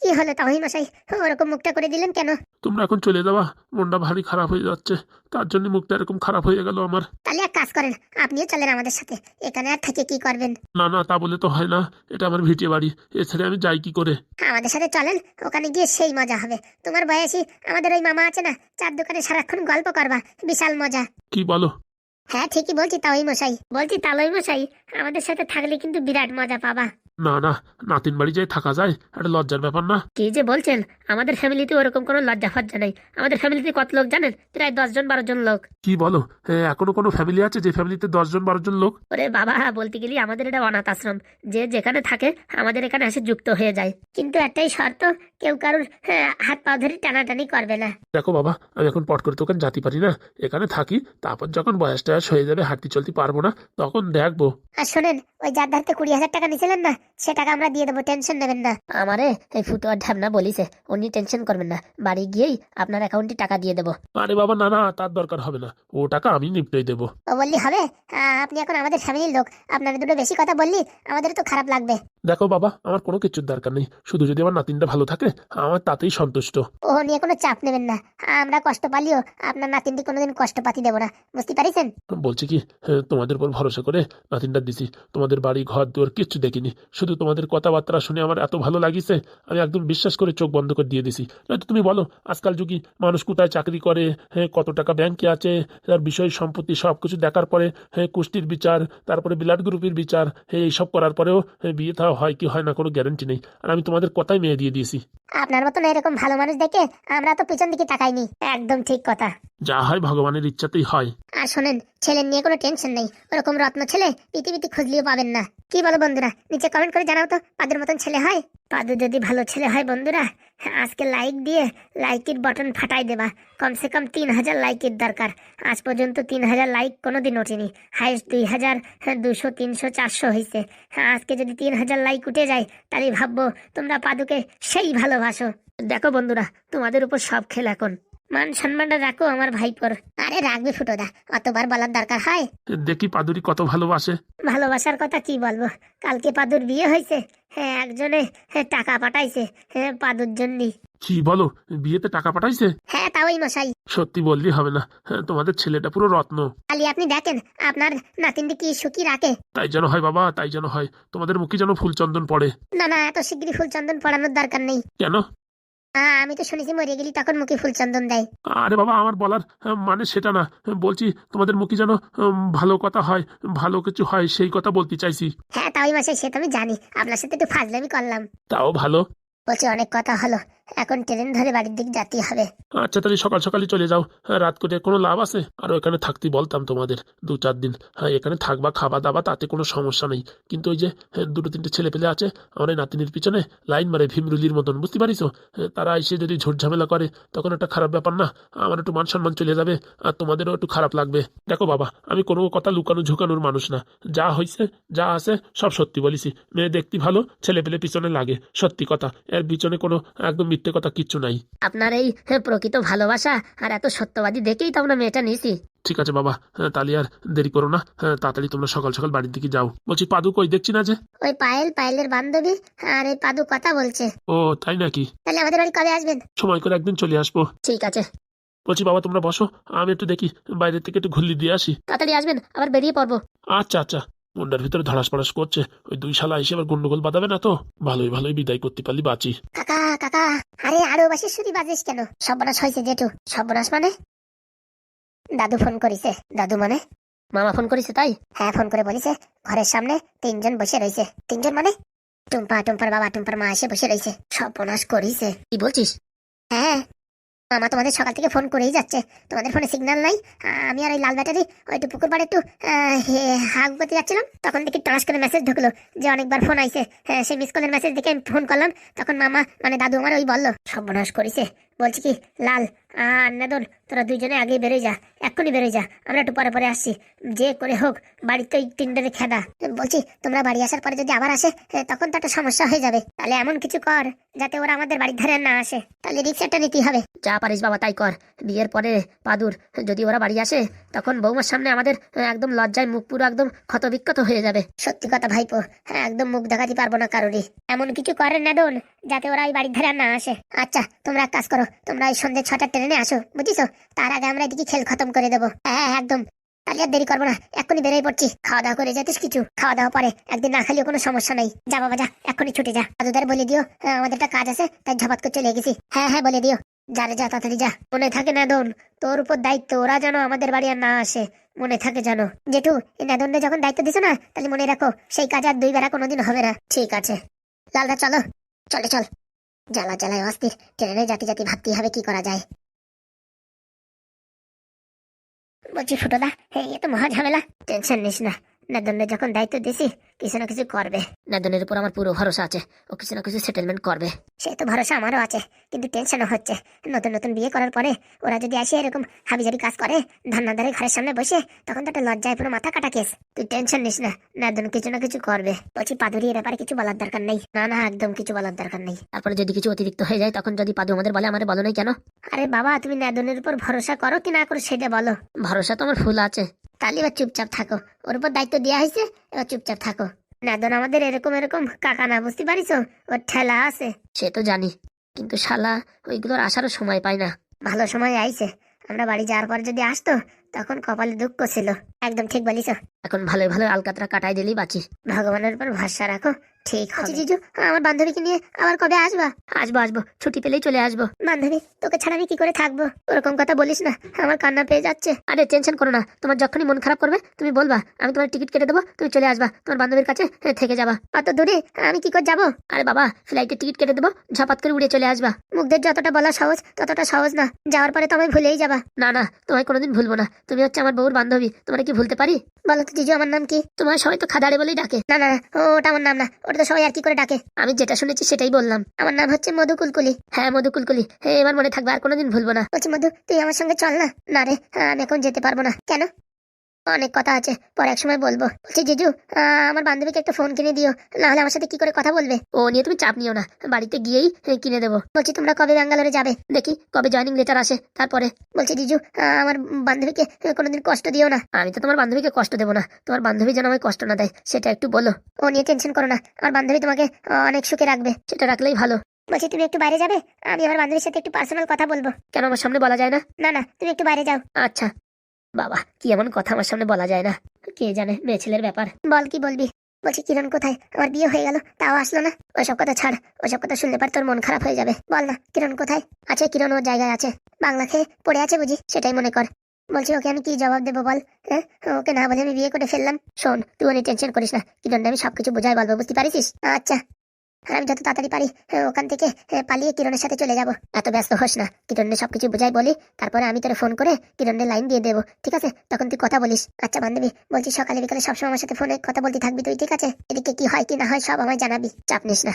কি হলো তাহির মশাই, ওরকম মুখটা করে দিলেন কেন? তোমরা এখন চলে যাওয়া, মনটা ভারী খারাপ হয়ে যাচ্ছে, তার জন্য মুখটা এরকম খারাপ হয়ে গেল আমার। তাহলে এক কাজ করেন, আপনিও চলেন আমাদের সাথে, এখানে আর থেকে কি করবেন? না না, তা বলে তো হয় না, এটা আমার ভিটে বাড়ি, এ ছেড়ে আমি যাই কি করে? আমাদের সাথে চলেন, ওখানে গিয়ে সেই মজা হবে। তোমার বয়সী আমাদের ওই মামা আছে না, চার দোকানে সারাক্ষণ গল্প করবা, বিশাল মজা। কি বলো? হ্যাঁ ঠিকই বলছি তাওই মশাই, বলছি তালই মশাই, আমাদের সাথে থাকলে কিন্তু বিরাট মজা পাবা। না না, নাতিন বাড়ি যাই থাকা যায়, একটা লজ্জার ব্যাপার না? কি যে বলছেন, আমাদের ফ্যামিলিতে ওরকম কোনো লজ্জা ফজ্জা নেই। আমাদের ফ্যামিলিতে কত লোক জানেন? প্রায় 10 জন 12 জন লোক। কি বলো? এখনো কোনো ফ্যামিলি আছে যে ফ্যামিলিতে 10 জন 12 জন লোক? ওরে বাবা, বলতে গেলে আমাদের এটা অনাথ আশ্রম, যে যেখানে থাকে আমাদের এখানে এসে যুক্ত হয়ে যায়। কিন্তু একটাই শর্ত, কেউ কারোর হাত পা ধরে টানাটানি করবে না। দেখো বাবা, আমি এখন পট করে তোকে যেতে পারি না, এখানে থাকি, তারপর যখন বয়স টয়স হয়ে যাবে, হাঁটতে চলতে পারবো না, তখন দেখবো। আর শোনেন, ওই যার ধারতে 20,000 টাকা নিয়েছিলেন না, সে টাকা আমরা দিয়ে দেবো, টেনশন নেবেন না। আমারে এই ফুটোয়ার ঢ্যাবনা বলিছে, উনি টেনশন করবেন না, বাড়ি গিয়েই আপনার অ্যাকাউন্টে টাকা দিয়ে দেবো। আরে বাবা না না, তার দরকার হবে না, ও টাকা আমি নিপটাই দেবো। ও বললি হবে? আপনি এখন আমাদের ফ্যামিলির লোক, আপনার দুটো বেশি কথা বললি আমাদের তো খারাপ লাগবে। দেখো বাবা, আমার কোনো কিছুর দরকার নেই, শুধু যদি আমার নাতিনটা ভালো থাকে আমার তাতেই সন্তুষ্ট। ও নিয়ে কোনো চাপ নেবেন না, আমরা কষ্ট পালিও আপনার নাতিনটি কোনোদিন কষ্ট পাতি দেবো না, বুঝতে পারিছেন? বলছি কি, তোমাদের উপর ভরসা করে নাতিনটা দিছি, তোমাদের বাড়ি ঘর দুয়ার কিচ্ছু দেখিনি, শুধু তোমাদের কথাবার্তা শুনে আমার এত ভালো লাগিছে, আমি একদম বিশ্বাস করে চোখ বন্ধ করে দিয়ে দিছি। নয়তো তুমি বলো, আজকাল যুগী মানুষ কোথায় চাকরি করে, কত টাকা ব্যাংকে আছে, তার বিষয় সম্পত্তি সব কিছু দেখার পরে কুষ্টির বিচার, তারপরে ব্লাড গ্রুপের বিচার, এইসব করার পরেও বিয়ে থা হয় কি হয় না কোনো গ্যারান্টি নেই, আর আমি তোমাদের কথাই মেয়ে দিয়ে দিয়েছি। আপনার মতন এরকম ভালো মানুষ দেখে আমরা তো পিছন দিকে তাকাইনি। একদম ঠিক কথা। যা হয় ভগবানের ইচ্ছাতেই হয়। আর শোনেন, ছেলের নিয়ে কোনো টেনশন নেই, ওরকম রত্ন ছেলে পৃথিবীতে খুঁজলেও পাবেন না। কি বলো বন্ধুরা, নিচে কমেন্ট করে জানাও তো, পাদুর মতন ছেলে হয়? পাদু যদি ভালো ছেলে হয় বন্ধুরা, আজকে লাইক দিয়ে লাইকের বাটন ফাটাই দেবা। কমসে কম 3,000 লাইকের দরকার। আজ পর্যন্ত 3,000 লাইক কোনোদিন ওঠেনি, হাইস্ট 2,000, 200, 300, 400 হয়েছে। আজকে যদি 3,000 লাইক উঠে যায়, তাহলে ভাববো তোমরা পাদুকে সেই ভালোবাসো। দেখো বন্ধুরা, তোমাদের উপর সব খেল এখন, মান সম্মানটা রাখো আমার ভাইপোর। আরে রাখবে ফুটোদা, অতবার বলার দরকার হয়? দেখি পাদুরি কত ভালোবাসে। ভালোবাসার কথা কি বলবো, কালকে পাদুর বিয়ে হয়েছে, একজনে টাকা পাঠাইছে পাদুর জন্য। কি বলো, বিয়েতে টাকা পাঠাইছে? হ্যাঁ তাওই মশাই। সত্যি বললি হবে না, তোমাদের ছেলেটা পুরো রত্ন। খালি আপনি দেখেন আপনার নাতিনটি কি সুখী রাখে। তাই যেন হয় বাবা, তাই যেন হয়, তোমাদের মুখে যেন ফুলচন্দন পড়ে। না না, এত শিগগিরই ফুলচন্দন পড়ানোর দরকার নেই। কেন? আমি তো শুনেছি মরে গেলি তখন মুখে ফুলচন্দন দেয়। আরে বাবা, আমার বলার মানে সেটা না, বলছি তোমাদের মুখে যেন ভালো কথা হয়, ভালো কিছু হয়, সেই কথা বলতে চাইছি। হ্যাঁ তাওই মশাই, সে তো আমি জানি, আপনার সাথে একটু ফাজলামি করলাম। তাও ভালো। বলছি অনেক কথা হলো, এখন ট্রেন ধরে বাড়ির দিকে যেতে হবে। আচ্ছা তাহলে সকাল সকালই চলে যাও, রাত করে কোনো লাভ আছে? আর এখানে থাকতে বলতাম তোমাদের 2-4 দিন, এখানে থাকবা খাওয়া দাওয়া তাতে কোনো সমস্যা নেই, কিন্তু ওই যে 2-3টে ছেলে পেলে আছে আমার এই নাতিনির পিছনে লাইন মারে ভীমরুলির মতন, বুঝতে পারিস? তারা এসে যদি ঝুট ঝামেলা করে তখন একটা খারাপ ব্যাপার না? আমার একটু মান সম্মান চলে যাবে, আর তোমাদেরও একটু খারাপ লাগবে। দেখো বাবা, আমি কোনো কথা লুকানো ঝুকানোর মানুষ না, যা হয়েছে যা আছে সব সত্যি বলিছি। মেয়ে দেখতে ভালো, ছেলে পেলে পিছনে লাগে, সত্যি কথা, এর পিছনে কোনো একদম মিথ্যে কথা কিচ্ছু নাই। আপনার এই প্রকৃত ভালোবাসা আর এত সত্যবাদী দেখেই তো আমরা মেয়েটা নিয়েছি। ঠিক আছে বাবা, তাহলে আর দেরি করো না, তাড়াতাড়ি তোমরা সকাল সকাল বাড়ির দিকে যাও। বলছি পাদু কই, দেখছি না যে? ওই পায়েলের বান্ধবী আর এই পাদু কথা বলছে। ও তাই নাকি? তাহলে আমাদের বাড়ি কবে আসবেন? সময় করে একদিন চলে আসবো। ঠিক আছে। বলছি বাবা, তোমরা বসো, আমি একটু দেখি বাইরে থেকে একটু ঘুরলি দিয়ে আসি। তাড়াতাড়ি আসবেন, আবার বেরিয়ে পড়বো। আচ্ছা আচ্ছা। মন্ডার ভিতরে ধড়াস পড়াস করছে, ওই 2 শালা এসে আবার গন্ডগোল বাঁধাবে না তো? ভালোই ভালোই বিদায় করতে পারলি বাঁচি। কাকা কাকা, আরে আরো বাসি শুধু বাজিস কেন? সর্বনাশ হয়েছে জেঠু। সর্বনাশ মানে? দাদু ফোন করিছে। দাদু মানে মামা ফোন করিছে তাই? হ্যাঁ ফোন করে বলিছে ঘরের সামনে 3 জন বসে রয়েছে। 3 জন মানে? টুম্পার বাবা টুম্পার মা এসে বসে রয়েছে। সর্বনাশ করিছে। কি বলছিস? হ্যাঁ, মামা তোমাদের সকাল থেকে ফোন করেই যাচ্ছে, তোমাদের ফোনে সিগন্যাল নাই। আমি আর ওই লাল ব্যাটারি ওই একটু পুকুর পাড়ে একটু হাগ করতে যাচ্ছিলাম, তখন দেখি ট্রাস করে মেসেজ ঢুকলো যে অনেকবার ফোন আইছে। সেই মিস কলের মেসেজ দেখে আমি ফোন করলাম, তখন মামা মানে দাদু আমার ওই বললো সর্বনাশ করিছে, বলছি কি লাল আর নেদন, তোরা দুইজনে আগেই বেরোয় যা, এক্ষুনি বেরোয় যা, আমরা একটু পরে পরে আসছি। যে করে হোক বাড়িতে ওই তিনটে খেদা। বলছি তোমরা বাড়ি আসার পরে যদি আবার আসে তখন তো একটা সমস্যা হয়ে যাবে। তাহলে এমন কিছু কর যাতে ওরা আমাদের বাড়ির ধারে না আসে। তাহলে রিক্সাটা নিতেই হবে। যা পারিস বাবা তাই কর। বিয়ের পরে পাদুর যদি ওরা বাড়ি আসে তখন বৌমার সামনে আমাদের একদম লজ্জায় মুখ পুরো একদম ক্ষতবিক্ষত হয়ে যাবে। সত্যি কথা ভাইপো, একদম মুখ দেখাতে পারবো না কারোরই। এমন কিছু করেন না দোল যাতে ওরা এই বাড়ির ধারে না আসে। আচ্ছা তোমরা এক কাজ করো, তোমরা এই সন্ধ্যে 6টার ট্রেনে আসো, বুঝিস? তার আগে আমরা এদিকে খেল খতম করে দেবো। হ্যাঁ একদম। তাহলে আর দেরি করবো না, এক্ষুনি বেরোয় পড়ছি। খাওয়া দাওয়া করে যেতিস কিছু, খাওয়া দাওয়া পরে একদিন না খালিও কোনো সমস্যা নেই। যা বাবা যা, এক্ষুনি ছুটে যা। দাদুদার বলে দিও আমাদের একটা কাজ আছে, তাই ঝপাত করে চলে গেছি। হ্যাঁ হ্যাঁ বলে দিও। যা রে যা, তাড়াতাড়ি যা। মনে থাকে নেদন, তোর উপর দায়িত্ব, ওরা যেন আমাদের বাড়ি আর না আসে, মনে থাকে জানো। জেঠু এই নেদনকে যখন দায়িত্ব দিছো না, তাহলে মনে রাখো সেই কাজ আর 2 বেলা কোনোদিন হবে না। ঠিক আছে লালদা, চলো চলে চল। জ্বালা জ্বালায় অস্থির, ট্রেনে জাতি জাতি ভাবতেই হবে কি করা যায়। বলছি ফুটোদা, এ তো মহা ঝামেলা। টেনশন নিস না, নাদনকে যখন দায়িত্ব দিছি কিছু না কিছু করবে। নাদনের উপর আমার পুরো ভরসা আছে, ও কিছু না কিছু সেটেলমেন্ট করবে। সে তো ভরসা আমারও আছে, কিন্তু টেনশনও হচ্ছে। নতুন নতুন বিয়ে করার পরে ওরা যদি আসে এরকম হাবিজারি কাজ করে ধান্নাদারের ঘরের সামনে বসে, তখন তো একটা লজ্জায় পুরো মাথা কাটা কেস। তুই টেনশন নিস না, নাদন কিছু না কিছু করবে। বলছি পাদুরি এ ব্যাপারে কিছু বলার দরকার নেই। না না একদম কিছু বলার দরকার নেই। তারপরে যদি কিছু অতিরিক্ত হয়ে যায় তখন যদি পাদু আমাদের বলে, আমাদের বলো নাই কেন? আরে বাবা তুমি নাদনের উপর ভরসা করো কি না করো সেটা বলো। ভরসা তো আমার ফুল আছে। তাহলে এবার চুপচাপ থাকো, ওর উপর দায়িত্ব দেওয়া হয়েছে, এবার চুপচাপ থাকো। নাদন আমাদের এরকম এরকম কাকা না, বুঝতে পারিস? ওর ঠেলা আছে। সে তো জানি, কিন্তু শালা ওইগুলোর আসারও সময় পায় না। ভালো সময় আইছে, আমরা বাড়ি যাওয়ার পর যদি আসতো তখন কপালে দুঃখ ছিল। একদম ঠিক বলিস। এখন ভালো ভালো আলকাতরা কাটাই দিলেই বাঁচি। ভগবানের উপর ভরসা রাখো, ঠিক আছে। জিজু আমার বান্ধবীকে নিয়ে আবার কবে আসবা? আসবো আসবো, ছুটি পেলেই চলে আসবো। বান্ধবী তোকে ছাড়া আমি কি করে থাকবো? ওরকম কথা বলিস না, আমার কান্না পেয়ে যাচ্ছে। আরে টেনশন করো না, তোমার যখনই মন খারাপ করবে তুমি বলবা, আমি তোমার টিকিট কেটে দেবো, তুমি চলে আসবা তোমার বান্ধবীর কাছে থেকে যাবা। অত দূরে আমি কি করে যাবো? আরে বাবা ফ্লাইটের টিকিট কেটে দেবো, ঝপাত করে উড়ে চলে আসবা। মুখদের যতটা বলা সহজ ততটা সহজ না, যাওয়ার পরে তো আমি ভুলেই যাবা। না না তোমায় কোনোদিন ভুলবো না, তুমি হচ্ছে আমার বউর বান্ধবী, তোমার কি ভুলতে পারি? বলো তো জিজু আমার নাম কি? তোমার সবাই তো খাদাড়ে বলেই ডাকে। না না না, ওটা আমার নাম না, ওটা তো সবাই আর কি করে ডাকে। আমি যেটা শুনেছি সেটাই বললাম। আমার নাম হচ্ছে মধু কুলকুলি। হ্যাঁ মধু কুলকুলি, এবার মনে থাকবে, আর কোনোদিন ভুলবো না। বলছি মধু তুই আমার সঙ্গে চল না। না রে আমি এখন যেতে পারবো না। কেন? অনেক কথা আছে, পরে এক সময় বলবো। বলছি জিজু আমার বান্ধবীকে একটা ফোন কিনে দিও, না হলে আমার সাথে কি করে কথা বলবে? ও নিয়ে তুমি চাপ নিও না, বাড়িতে গিয়েই কিনে দেবো। বলছি তোমরা কবে ব্যাঙ্গালোরে যাবে? দেখি কবে জয়নিং লেটার আসে তারপরে। বলছি জিজু আমার বান্ধবীকে কোনোদিন কষ্ট দিও না। আমি তো তোমার বান্ধবীকে কষ্ট দেবো না, তোমার বান্ধবী যেন আমায় কষ্ট না দেয় সেটা একটু বলো। ও নিয়ে টেনশন করো না, আমার বান্ধবী তোমাকে অনেক সুখে রাখবে, সেটা রাখলেই ভালো। বলছি তুমি একটু বাইরে যাবে, আমি আমার বান্ধবীর সাথে একটু পার্সোনাল কথা বলবো। কেন আমার সামনে বলা যায় না? না না তুমি একটু বাইরে যাও। আচ্ছা। বাবা কি এমন কথা আমার সামনে বলা যায় না, কে জানে মেয়ে ছেলের ব্যাপার। বল কি বলবি? বলছি কিরণ কোথায়? আমার বিয়ে হয়ে গেল তাও আসলো না। ওইসব কথা ছাড়, ওইসব কথা শুনলে পার তোর মন খারাপ হয়ে যাবে। বল না কিরণ কোথায় আছে? কিরণ ওর জায়গায় আছে, বাংলা খেয়ে পড়ে আছে বুঝি, সেটাই মনে কর। বলছি ওকে আমি কি জবাব দেবো বল? হ্যাঁ ওকে না বলে আমি বিয়ে করে ফেললাম। শোন তুই অনেক টেনশন করিস না, কিরণটা আমি সবকিছু বোঝাই বলবো, বুঝতে পারিস? আচ্ছা আমি যত তাড়াতাড়ি পারি ওখান থেকে পালিয়ে কিরণের সাথে চলে যাব। এত ব্যস্ত হোস না, কিরণের সবকিছু বুঝাই বলি, তারপরে আমি তোর ফোন করে কিরণের লাইন দিয়ে দেবো, ঠিক আছে? তখন তুই কথা বলিস। আচ্ছা বান্ধবী বলছি সকালে বিকালে সবসময় আমার সাথে ফোনে কথা বলতে থাকবি তুই, ঠিক আছে? এদিকে কি হয় কি না হয় সব আমায় জানাবি, চাপ নিস না।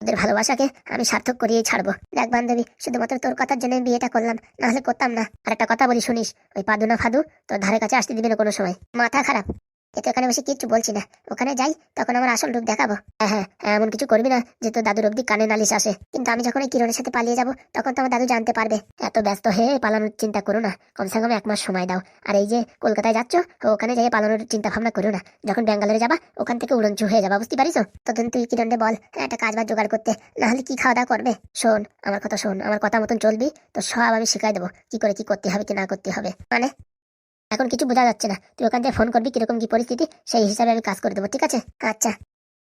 ওদের ভালোবাসাকে আমি সার্থক করিয়েই ছাড়বো। দেখ বান্ধবী শুধুমাত্র তোর কথার জন্য বিয়েটা করলাম, না হলে করতাম না। আর একটা কথা বলি শুনিস, ওই পাদু না ফাদু তোর ধারে কাছে আসতে দিবি না কোনো সময়। মাথা খারাপ? এ তো এখানে বসে কিচ্ছু বলছি না, ওখানে যাই তখন আমার আসল রূপ দেখাবো। হ্যাঁ হ্যাঁ এমন কিছু করবি না যে তোর দাদুর অব্দি কানে নালিশ আসে। কিন্তু আমি যখন এই কিরণের সাথে পালিয়ে যাবো তখন তো আমার দাদু জানতে পারবে। এত ব্যস্ত হয়ে পালানোর চিন্তা করো না, কমসে কম 1 মাস সময় দাও। আর এই যে কলকাতায় যাচ্ছ ওখানে যাই পালানোর চিন্তা ভাবনা করো না, যখন ব্যাঙ্গালোরে যাবা ওখান থেকে উড়ঞ্চু হয়ে যাবা, বুঝতে পারিস? তখন তুই কিরণে বল একটা কাজ বাজ জোগাড় করতে, না হলে কি খাওয়া দাওয়া করবে? শোন আমার কথা শোন, আমার কথা মতন চলবি তো সব আমি শিখাই দেবো, কি করে কি করতে হবে কি না করতে হবে। মানে এখন কিছু বোঝা যাচ্ছে না, তুই ওখান থেকে ফোন করবি কিরকম কি পরিস্থিতি সেই হিসাবে আমি কাজ করে দেবো, ঠিক আছে? আচ্ছা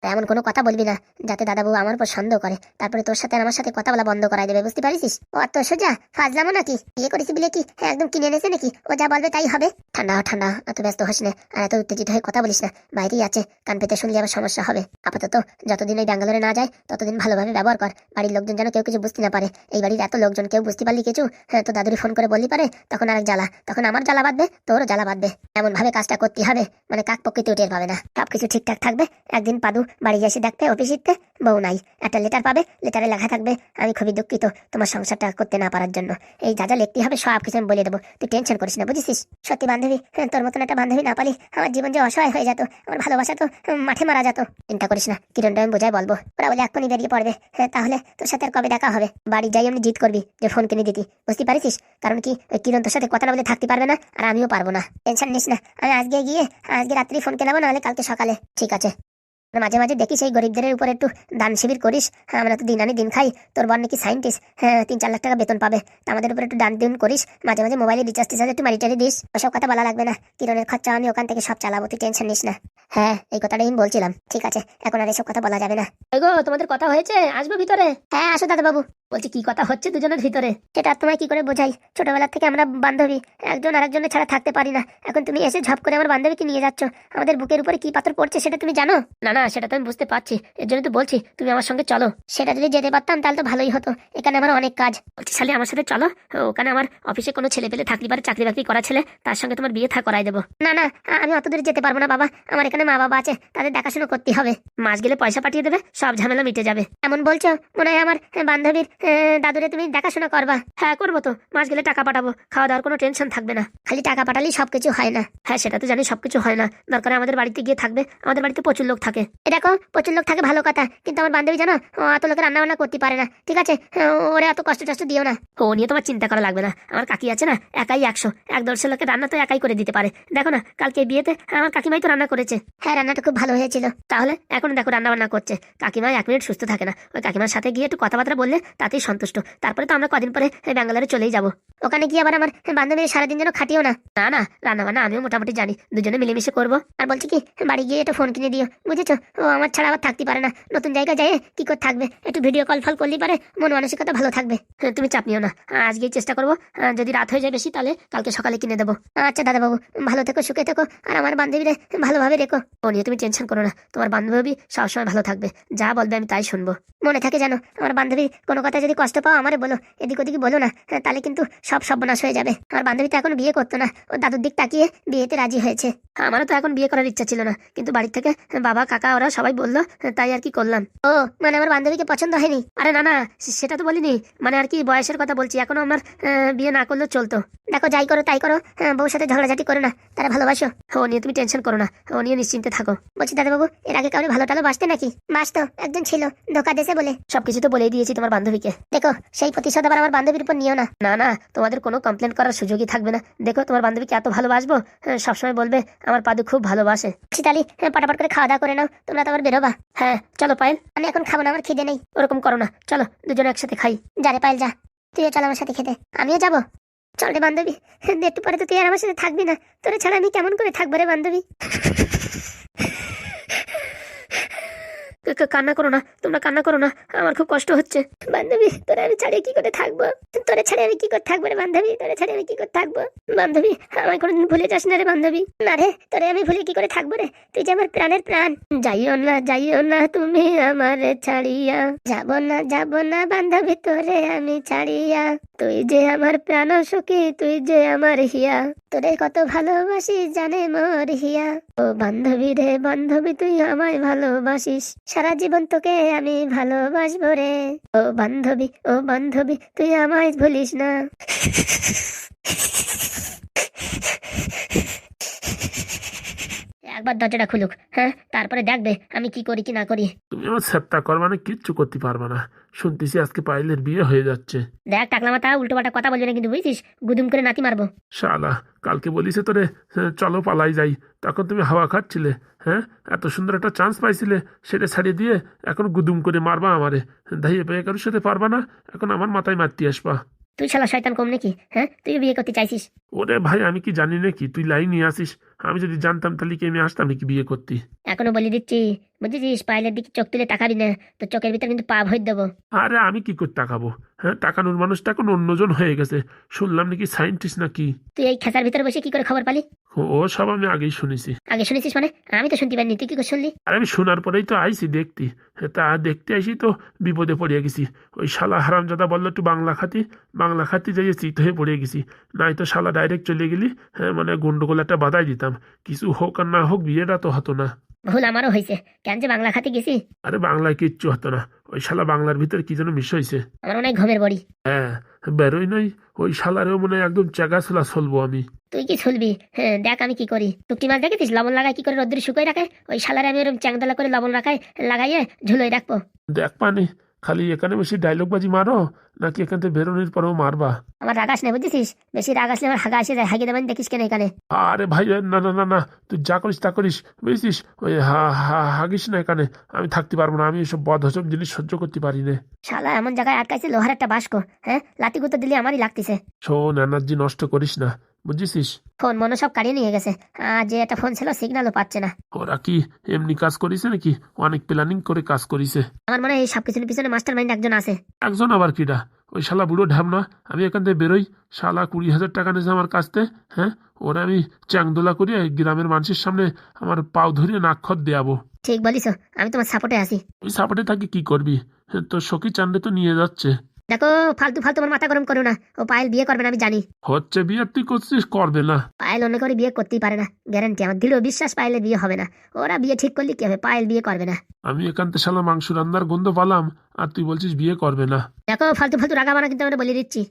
এমন কোনো কথা বলবি না যাতে দাদা বউ আমার উপর সন্দেহ করে, তারপরে তোর সাথে আর আমার সাথে কথা বলা বন্ধ করাই দেবে, বুঝতে পারিস? ও তো সোজা ফাজলামো নাকি? বিয়ে করেছি বলে কি একদম কিনে এনেছে নাকি? ও যা বলবে তাই হবে। ঠান্ডা ঠান্ডা, এত ব্যস্ত হোস না আর এত উত্তেজিত হয়ে কথা বলিস না, বাইরেই আছে, কান পেতে শুনলে আবার সমস্যা হবে। আপাতত যতদিন ওই ব্যাঙ্গালোরে না যায় ততদিন ভালোভাবে ব্যবহার কর, বাড়ির লোকজন যেন কেউ কিছু বুঝতে না পারে। এই বাড়ির এত লোকজন কেউ বুঝতে পারলি কিছু তো দাদুরি ফোন করে বললি পারে, তখন আর জ্বালা, তখন আমার জ্বালা বাঁধবে তোরও জ্বালা বাঁধবে। এমন ভাবে কাজটা করতে হবে মানে কাক পক্ষে টের পাবে না, সবকিছু ঠিকঠাক থাকবে। একদিন পাদু বাড়ি এসে দেখবে অফিসিতে বউ নাই, একটা লেটার পাবে, লেটারে লেখা থাকবে আমি খুবই দুঃখিত তোমার সংসারটা করতে না পারার জন্য। এই যা যা লিখতে হবে সব কিছু আমি বলে দেবো, তুই টেনশন করিস না, বুঝেছিস? সত্যি বান্ধবী, তোর মতন একটা বান্ধবী না পালি আমার জীবন যে অসহায় হয়ে যেত, আমার ভালোবাসা তো মাঠে মারা যেত। চিন্তা করিস না, কিরণটা আমি বোঝাই বলবো, ওরা বলে এক্ষুনি বেরিয়ে পড়বে। তাহলে তোর সাথে আর কবে দেখা হবে? বাড়ি যাই এমনি জিদ করবি যে ফোন কিনে দিতি, বুঝতে পারিস? কারণ কি ওই কিরণ তোর সাথে কথা না বলে থাকতে পারবে না, আর আমিও পারবো না। টেনশন নিস না, আমি আজকে গিয়ে আজকে রাত্রি ফোন কেনাবো, নাহলে কালকে সকালে। ঠিক আছে? মাঝে মাঝে দেখি সেই গরিবদের উপর একটু দান শিবির করিস। আমরা তো দিন আনি দিন খাই, তোর বোন নাকি সায়েন্টিস্ট, 3-4 লাখ টাকা বেতন পাবে, তা আমাদের উপর একটু দান দিন করিস। মাঝে মাঝে মোবাইলে রিচার্জ টিচার্জ একটু মারিটারি দিস। ওসব কথা বলা লাগবে না, কিরণের খরচা আমি ওখান থেকে সব চালাবো, তুই টেনশন নিস না। হ্যাঁ, এই কথাটাই আমি বলছিলাম। ঠিক আছে, এখন আর এসব কথা বলা যাবে না। গো, তোমাদের কথা হয়েছে, আসবো ভিতরে? হ্যাঁ আসো দাদা বাবু। বলছি কি কথা হচ্ছে দুজনের ভিতরে? সেটা তোমায় কি করে বোঝাই, ছোটবেলা থেকে আমরা বান্ধবী, একজন আরেকজনের ছাড়া থাকতে পারি না। এখন তুমি এসে ঝপ করে আমার বান্ধবীকে নিয়ে যাচ্ছ, আমাদের বুকের উপরে কি পাথর পড়ছে সেটা তুমি জানো? না না, সেটা তো আমি বুঝতে পারছি, এর জন্য তো বলছি তুমি আমার সঙ্গে চলো। সেটা যদি যেতে পারতাম তাহলে তো ভালোই হতো, এখানে আমার অনেক কাজ। বলছি শালি আমার সাথে চলো, ওখানে আমার অফিসে কোনো ছেলে পেলে থাকতে পারে, চাকরি বাকরি করা ছেলে, তার সঙ্গে তোমার বিয়ে করাই দেবো। না না, আমি অত দূরে যেতে পারবো না বাবা, আমার এখানে মা বাবা আছে, তাদের দেখাশোনা করতে হবে। মাস গেলে পয়সা পাঠিয়ে দেবে, সব ঝামেলা মিটে যাবে। এমন বলছো, মনে হয় আমার বান্ধবীর দাদুরে তুমি দেখাশোনা করবা? হ্যাঁ করবো তো, মাস গেলে টাকা পাঠাবো, খাওয়া দাওয়ার কোনো টেনশন থাকবে না। খালি টাকা পাঠালেই সবকিছু হয় না। হ্যাঁ সেটা তো জানি সবকিছু হয় না, দরকার আমাদের বাড়িতে গিয়ে থাকবে, আমাদের বাড়িতে প্রচুর লোক থাকে। এ দেখো, প্রচুর লোক থাকে ভালো কথা, কিন্তু আমার বান্ধবী জানো অত লোকের রান্না বান্না করতে পারে না, ঠিক আছে? ওরা এত কষ্ট টষ্ট দিও না। ও নিয়ে তোমার চিন্তা করা লাগবে না, আমার কাকি আছে না, একাই 100-150 লোকের রান্না তো একাই করে দিতে পারে। দেখো না, কালকে বিয়েতে আমার কাকিমাই তো রান্না করেছে। হ্যাঁ রান্নাটা খুব ভালো হয়েছিল। তাহলে এখন দেখো রান্না বান্না করছে, কাকিমা 1 মিনিট সুস্থ থাকে না, ওই কাকিমার সাথে গিয়ে একটু কথাবার্তা বললে তাতেই সন্তুষ্ট। তারপরে তো আমরা কদিন পরে ব্যাঙ্গালোরে চলেই যাবো। ওখানে গিয়ে আবার আমার বান্ধবীর সারাদিন যেন খাটিও না। না না, রান্না বান্না আমিও মোটামুটি জানি, দুজনে মিলেমিশে করবো। আর বলছি কি, বাড়ি গিয়ে একটা ফোন কিনে দিও, বুঝেছো? ও আমার ছাড়া আবার থাকতে পারে না, নতুন জায়গায় যায় কি করে থাকবে, একটু ভিডিও কল ফল করলেই পারে, মন মানসিকতা ভালো থাকবে। তুমি চাপ নিও না, আজকেই চেষ্টা করবো, যদি রাত হয়ে যায় বেশি তাহলে কালকে সকালে কিনে দেবো। আচ্ছা দাদাবাবু, ভালো থেকো, সুখে থেকো, আর আমার বান্ধবীরে ভালোভাবে রেখো। ও নিয়ে তুমি টেনশন করো না, তোমার বান্ধবী সবসময় ভালো থাকবে, যা বলবে আমি তাই শুনবো। মনে থাকে জানো, আমার বান্ধবী কোনো কথা যদি কষ্ট পাও আমারে বলো, এদিক ওদিকে বলো না, তাহলে কিন্তু সব সর্বনাশ হয়ে যাবে। আমার বান্ধবী তো এখন বিয়ে করতো না, ও দাদুর দিক তাকিয়ে বিয়েতে রাজি হয়েছে। আমারও তো এখন বিয়ে করার ইচ্ছা ছিল না, কিন্তু বাড়ির থেকে বাবা কাকা ওরা সবাই বললো, তাই আর কি করলাম। ও মানে আমার বান্ধবীকে পছন্দ হয়নি? আরে না না, সেটা তো বলিনি, মানে আর কি বয়সের কথা বলছি, এখনো আমার বিয়ে না করলেও চলতো। দেখো যাই করো তাই করো, বউর সাথে ঝগড়াঝাটি করো না, তারা ভালোবাসো। ও নিয়ে তুমি টেনশন করো না, ও নিয়ে নিশ্চিন্তে থাকো। বলছি দাদাবাবু, এর আগে কাউকে ভালো টালো বাসতে নাকি? বাসতো, একজন ছিল, ধোকা দেশে বলে। সবকিছু তো বলেই দিয়েছি তোমার বান্ধবীকে, দেখো সেই প্রতিশোধ আবার আমার বান্ধবীর উপর নিও না। না না, তোমাদের কোনো কমপ্লেন করার সুযোগই থাকবে না, দেখো তোমার বান্ধবীকে এত ভালোবাসবো, সবসময় বলবে আমার পাদু খুব ভালোবাসে। চিতালি, পটাপট করে খাওয়া দাওয়া করে নাও, তোমরা তো আবার বেরোবা। হ্যাঁ চলো পায়েল। আমি এখন খাবো না, আমার খিদে নেই। ওরকম করো না, চলো দুজনে একসাথে খাই। যা রে পায়েল যা, তুইও চল আমার সাথে খেতে। আমিও যাবো। চল রে বান্ধবী, একটু পরে তো তুই আর আমার সাথে থাকবি না, তোরে ছাড়া আমি কেমন করে থাকবো রে বান্ধবী? কান্না করো না, তোমরা কান্না করো না, আমার খুব কষ্ট হচ্ছে। বান্ধবী, তোরে আমি ছাড়িয়ে কি করে থাকবো? তোরে ছাড়িয়ে আমি কি করে থাকবো রে বান্ধবী? তোরে ছাড়িয়ে আমি কি করে থাকবো? বান্ধবী, আমায় কোনোদিন ভুলে যাস না রে বান্ধবী। না রে, তোরে আমি ভুলে কি করে থাকবো রে? তুই যে আমার প্রাণের প্রাণ। যাইও না তুমি আমারে ছাড়িয়া, যাব না বান্ধবী তোরে আমি ছাড়িয়া। তুই যে আমার প্রাণ সখী, তুই যে আমার হিয়া, তোরে কত ভালোবাসি জানে মোর হিয়া। ও বান্ধবী রে বান্ধবী, তুই আমায় ভালোবাসিস, সারা জীবন তোকে আমি ভালোবাসবো রে। ও বান্ধবী তুই আমায় ভুলিস না। একবার দরজাটা খুলুক, হ্যাঁ, তারপরে দেখবে আমি কি করি কি না করি। তুমি আমার সেপ্তা কর, মানে কিচ্ছু করতে পারবে না। শুনতেছি আজকে পায়েলের বিয়ে হয়ে যাচ্ছে। দেখ টাকলা মাথা, উল্টো পাল্টা কথা বলবি না কিন্তু, বুঝছিস? গুদুম করে নাতি মারবো। শালা, কালকে বলিছে তোরে চলো পালাই যাই, তখন তুমি হাওয়া খাচ্ছিলে। হ্যাঁ, এত সুন্দর একটা চান্স পাইছিলে, সেটা ছাড়িয়ে দিয়ে এখন গুদুম করে মারবা আমারে। দাইয়ে পেয়ে কারোর সাথে পারবা না, এখন আমার মাথায় মারতে আসবা। তুই শালা শয়তান কম নাকি? হ্যাঁ, তুই বিয়ে করতে চাইছিস? ওরে ভাই, আমি কি জানি নাকি তুই লাইন নিয়ে আসিস? আমি যদি জানতাম তাহলে কি আমি আসতাম নাকি বিয়ে করতে? এখনো বলে দিচ্ছি, বুঝেছিস? পায়েলের দিকে চোখ তুলে তাকাবি না, তো চোখের ভিতর কিন্তু পা ভর দেবো। আরে আমি কি করে তাকাবো? হ্যাঁ, তাকানোর মানুষটা এখন অন্যজন হয়ে গেছে, শুনলাম নাকি সায়েন্টিস্ট নাকি। তুই এই খেসার ভিতরে বসে কি করে খবর পালি? ও সব আমি আগেই শুনেছি। আগে শুনেছিস মানে? আমি তো শুনতে পারিনি, তুই কি করে শুনলি? আর আমি শোনার পরেই তো আইছি দেখতে। তা দেখতে আইসি তো বিপদে পড়িয়া গেছি। ওই শালা হারামজাদা বললো একটু বাংলা খাতি যাইয়ে চিত হয়ে পড়ে গেছি। নাই তো শালা ডাইরেক্ট চলে গেলি, হ্যাঁ মানে গন্ডগোল একটা বাধাই দিতাম। কিছু হোক আর না হোক বিয়েটা তো হতো না। ভুল আমারও হয়েছে, কেন যে বাংলা খাতে গেছি। আরে বাংলায় কিচ্ছু হতো না, ওই শালা বাংলার ভিতরে কি যেন মিশ হয়েছে। আমার মনে হয় ঘুমের বড়ি। হ্যাঁ, বেরোই নাই, ওই শালারেও মনে হয় একদম চাগাছলা চলবো আমি। তুই কি ছুলবি? হ্যাঁ দেখ আমি কি করি। টুকটি মাছ দেখেছিস লবণ লাগাই কি করে রোদ্রে শুকাই রাখে? ওই শালারে আমি ওরকম চ্যাংদলা করে লবণ লাগাইয়ে ঝুলোই রাখবো। দেখ পানি, খালি এখানে বেশি ডায়লগ বাজি মারো নাকি এখান থেকে বেরোনোর পরেও মারবা? আমার রাগ আসলে বুঝেছিস, বেশি রাগ আসলে আমার হাগা আসে যায়, হাগিয়ে দেবেন দেখিস কেন এখানে। আরে ভাই, না না না না, তুই যা করিস তা করিস, বুঝছিস? ওই হাগিস না এখানে, আমি থাকতে পারবো না, আমি এসব বদহজম জিনিস সহ্য করতে পারি না। শালা এমন জায়গায় আটকাইছে লোহার একটা বাস্ক, হ্যাঁ লাতি গুঁতো দিলে আমারই লাগতেছে। শোন, এনার্জি নষ্ট করিস না, বুঝছিস? ফোন মনে সব কাড়িয়ে নিয়ে গেছে, আর যে একটা ফোন ছিল সিগন্যালও পাচ্ছে না। ওরা কি এমনি কাজ করিছে নাকি অনেক প্ল্যানিং করে কাজ করিছে? আমার মনে হয় এই সব কিছুর পিছনে মাস্টার মাইন্ড একজন আছে। একজন আবার কিডা? ওই শালা বুড়ো ঢ্যামনা। আমি এখান থেকে বেরোই, শালা 20,000 টাকা নিয়েছে আমার কাছ থেকে। হ্যাঁ, ওরা আমি চ্যাংদোলা করিয়ে গ্রামের মানুষের সামনে আমার পাও ধরিয়ে নাক খত দেয়াবো। ঠিক বলিস, আমি তোমার সাপোর্টে আছি। ওই সাপোর্টে থাকি কি করবি? হ্যাঁ, তোর সখী চান্দে তো নিয়ে যাচ্ছে। দেখো ফালতু ফালতু আমার মাথা গরম করো না, ও পায়েল বিয়ে করবে না আমি জানি। হচ্ছে বিয়ে, তুই করছিস করবে না? পায়েল অন্য করে বিয়ে করতেই পারে না, গ্যারান্টি আমার দৃঢ় বিশ্বাস পায়েলের বিয়ে হবে না। ওরা বিয়ে ঠিক করলে কি হবে, পায়েল বিয়ে করবে না। আমি এখান থেকে শালা মাংস রান্নার গন্ধ পালাম, আর তুই বলছিস বিয়ে করবে না? দেখো ফালতু ফালতু রাগা বানা কিন্তু আমরা বলে দিচ্ছি।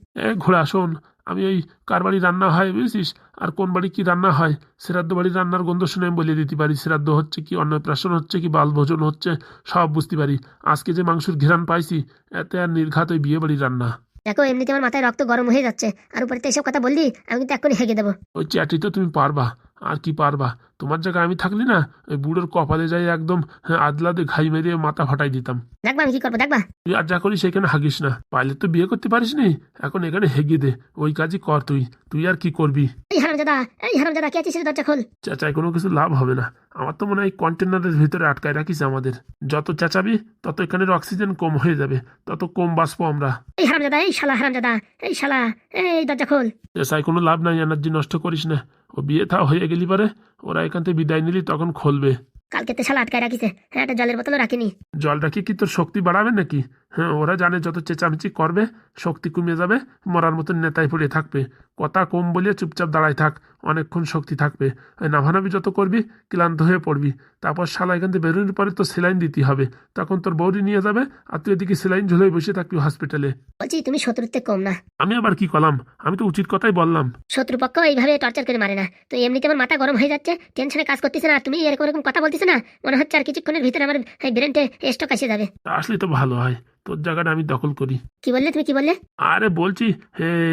ঘোড়া শোন, আমি ওই কার বাড়ি রান্না হয় বুঝছিস, আর কোন বাড়ি কি রান্না হয়, শ্রাদ্ধ বাড়ির রান্নার গন্ধ শুনে আমি বলে দিতে পারি শ্রাদ্ধ হচ্ছে কি অন্নপ্রাশন হচ্ছে কি বাল ভোজন হচ্ছে, সব বুঝতে পারি। আজকে যে মাংসের ঘেরান পাইছি, এতে আর নির্ঘাত ওই বিয়ে বাড়ির রান্না। দেখো এমনিতে আমার মাথায় রক্ত গরম হয়ে যাচ্ছে, আর উপরে তো এসব কথা বললি আমি কিন্তু এক্ষুনি হেগে দেবো। ওই চ্যাটি তো তুমি পারবা, আর কি পারবা? তোমার জায়গায় আমি থাকলি না, ওই বুড়োর কপালে যাই একদম আদলাতে ঘাই মেরিয়ে মাথা ফাটাই দিতাম। দেখবা আমি কি করবো দেখবা। তুই আর যা করিস সেখানে হাগিস না, পাইলে তো বিয়ে করতে পারিস নি, এখন এখানে হেগে দে, ওই কাজই কর তুই। তুই আর কি করবি? এই হারামজাদা, এই হারামজাদা কে আছিস রে, দরজা খোল। চেঁচায় কোনো কিছু লাভ হবে না, আমার তো মনে হয় কন্টেনারের ভিতরে আটকায় রাখিস আমাদের। যত চেঁচাবি তত এখানের অক্সিজেন কম হয়ে যাবে, তত কম বাঁচবো আমরা। এই হারামজাদা, এই শালা হারামজাদা, এই শালা, এই দরজা খোল। চেঁচায় কোনো লাভ নাই, এনার্জি নষ্ট করিস না। ও বিয়ে থা হয়ে গেলি পারে, ওরা এখান থেকে বিদায় নিলি তখন খুলবে। কালকে তো শালা আটকায় রাখিছে, হ্যাঁ একটা জলের বোতলও রাখিনি। জলটা কি তোর শক্তি বাড়াবে নাকি? হ্যাঁ, ওরা জানে যত চেঁচামেচি করবে শক্তি কমে যাবে, মরার মতন নেতায় পড়ে থাকবে। কথা কম বলে চুপচাপ দাঁড়ায় থাক, অনেকক্ষণ শক্তি থাকবে। ওই নাভানাবি যত করবি ক্লান্ত হয়ে পড়বি, তারপর শালা এখান থেকে বেরোনোর পরে তো সেলাইন দিতে হবে, তখন তোর বৌরি নিয়ে যাবে, আর তুই এদিকে সেলাইন ঝুলে বসে থাকবি হসপিটালে। বলছি তুমি শত্রুতে কম না। আমি আবার কি করলাম? আমি তো উচিত কথাই বললাম। শত্রুপক্ষ এইভাবে টর্চার করে মারে না, তো এমনিতে আমার মাথা গরম হয়ে যাচ্ছে, টেনশনে কাজ করতেছে না, তুমি এরকম এরকম কথা বলতেছে না, মনে হচ্ছে আর কিছুক্ষণের ভিতরে আমার ব্রেনটে স্ট্রোক এসে যাবে। আসলে তো ভালো হয়, তোর জায়গাটা আমি দখল করি। কি বললে তুমি, কি বললে? আরে বলছি,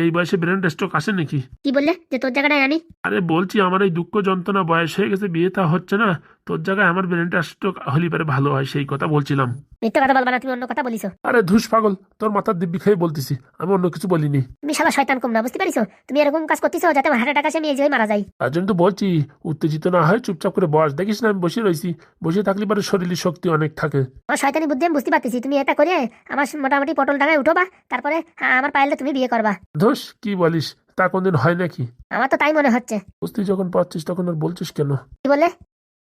এই বয়সে ব্রেন স্ট্রোক আসে নাকি? কি বললে যে তোর জায়গাটায় আমি? আরে বলছি, আমার এই দুঃখ যন্ত্রণা বয়স হয়ে গেছে, বিয়ে তা হচ্ছে না, তোর জায়গায় আমার ব্রেনটা স্ট্রোক হলি পারে ভালো হয়, সেই কথা বলছিলাম। মিথ্যা কথা বলবা না, তুমি অন্য কথা বলিছো। আরে ধুস পাগল, তোর মাথার দিব্যি খেয়ে বলতেছি, আমি অন্য কিছু বলিনি। তুমি শালা শয়তান কম না, বুঝতে পারিছো? তুমি এরকম কাজ করতেছো যাতে আমার হার্ট অ্যাটাক আসে, আমি এই জায়গায় মারা যাই। তার জন্য তো বলছি, উত্তেজিত না হয় চুপচাপ করে বস, দেখিস না আমি বসে রয়েছি, বসে থাকলে পরে শরীরের শক্তি অনেক থাকে। আমার শয়তানি বুদ্ধি আমি বুঝতে পারতেছি, তুমি এটা করে আমার মোটামুটি পটল ডাঙায় উঠোবা, তারপরে আমার পাইলে তুমি বিয়ে করবা। ধুস, কি বলিস? তা কোনদিন হয় নাকি? আমার তো তাই মনে হচ্ছে। বুঝতে যখন পারছিস তখন আর বলছিস কেন? কি বললে?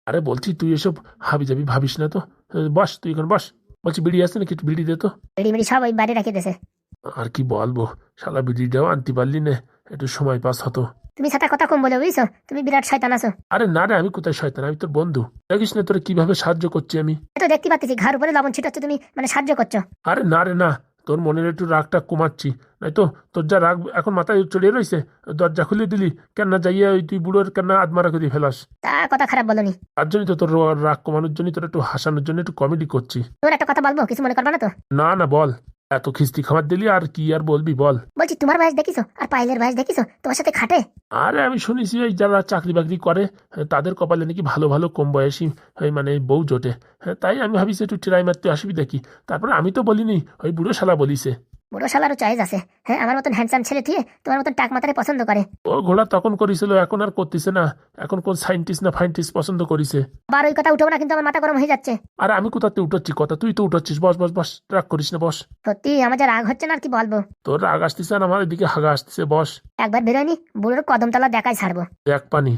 আরে বলছি, তুই এসব হাবি যাবি ভাবিস না তো। বস, তুই এখন বস। বলছি বিড়ি আসছে নাকি? একটু বিড়ি দে তো। রেডিমেডি সব ওই বাইরে রেখে দিয়েছে। আর কি বলবো, শালা বিড়িটাও আনতে পারলি না, একটু সময় পাস হতো। তুমি সাথে কথা কম বলে বুঝছো, তুমি বিরাট শয়তান আছো। আরে না রে, আমি কোথায় শয়তান, আমি তোর বন্ধু, দেখিস না তোরা কিভাবে সাহায্য করছি আমি। তো দেখতে পাচ্ছি ঘাড় উপরে লবণ ছিটাচ্ছ তুমি, মানে সাহায্য করছো। আরে না রে না, তোর মনের একটু রাগটা কমাচ্ছি, নাই তো তোর যা রাগ এখন মাথায় চড়িয়ে রয়েছে, দরজা খুলে দিলি কেন না যাইয়া ওই তুই বুড়োর কেন আদমারা করে ফেলাস। তা কথা খারাপ বলনি। তার জন্যই তো তোর রাগ কমানোর জন্য, তোর একটু হাসানোর জন্য একটু কমেডি করছি। তোর একটা কথা বলবো, কিছু মনে করবা না তো? না না বল, এত খিস্তি খাবার দিলি আর কি আর বলবি বল। বলছি তোমার বয়স দেখিছো আর পাইলের বয়স দেখিছো, তোমার সাথে খাটে? আরে আমি শুনেছি ওই যারা চাকরি বাকরি করে তাদের কপালে নাকি ভালো ভালো কম বয়সী মানে বউ জোটে। তাই আমি ভাবিছি একটু ট্রাই মারতে অসুবিধা কি, তারপরে আমি তো বলিনি, ওই বুড়ো শালা বলিছে। বুড়ো শালারও চয়েস আছে, হ্যাঁ আমার মতন হ্যান্ডসাম ছেলে থিয়ে তোমার মতন টাক মাথারে পছন্দ করে। ও ঘোড়া তখন করেছিল, এখন আর করতেছে না, এখন কোন সাইন্টিস্ট না ফাইন্টিস্ট পছন্দ করেছে। আবার ওই কথা উঠবো না কিন্তু, আমার মাথা গরম হয়ে যাচ্ছে। আর আমি কোথাতে উঠোচ্ছি কথা, তুই তো উঠোচ্ছিস, বস বস বস, রাগ করিস না বস। সত্যি আমার যা রাগ হচ্ছে না আর কি বলবো। তোর রাগ আসতেছে আর আমার এদিকে হাগা আসতেছে, বস। একবার বেরোয়নি, বুড়োর কদমতলা দেখাই ছাড়বো। দেখ পানি,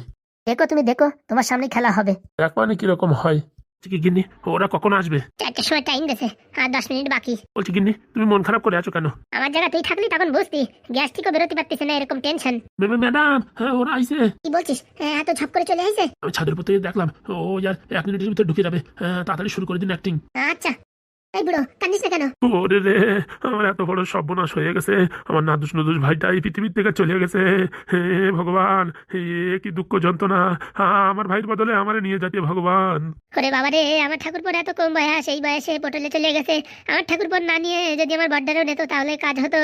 দেখো তুমি দেখো, তোমার সামনে খেলা হবে। দেখ পানি কিরকম হয়। কি গিন্নি, ওরা কখন আসবে? 4টার সময় টাইম দিয়েছে, আর 10 মিনিট বাকি। বলছি গিন্নি, তুমি মন খারাপ করে আছো কেন? আমার জায়গা তুই থাকলি তখন বুঝতি, গ্যাস থেকে বেরোতে পারতিস না, এরকম টেনশন। ম্যাডাম, হ্যাঁ ওরা আইছে। কি বলছিস? এত ঝপ করে চলে আসে? আমি ছাদের উপর থেকে দেখলাম, ও আর 1 মিনিটের ভিতরে ঢুকে যাবে। তাড়াতাড়ি শুরু করে দিন অ্যাক্টিং। আচ্ছা। এই বুড়ো, কান্দিস না কেন? ওরে রে, আমার এত বড় সর্বনাশ হয়ে গেছে। আমার নাদুস নদুস ভাইটা এই পৃথিবীর থেকে চলে গেছে। হে ভগবান, কি দুঃখ যন্ত্রণা। আমার ভাইয়ের বদলে আমারে নিয়ে যাতে ভগবান। ওরে বাবা রে, আমার ঠাকুরপোর এত কম বয়স, এই বয়সে পটলে চলে গেছে। আমার ঠাকুরপোর না নিয়ে যদি আমার বড্ডারও নিত তাহলে কাজ হতো।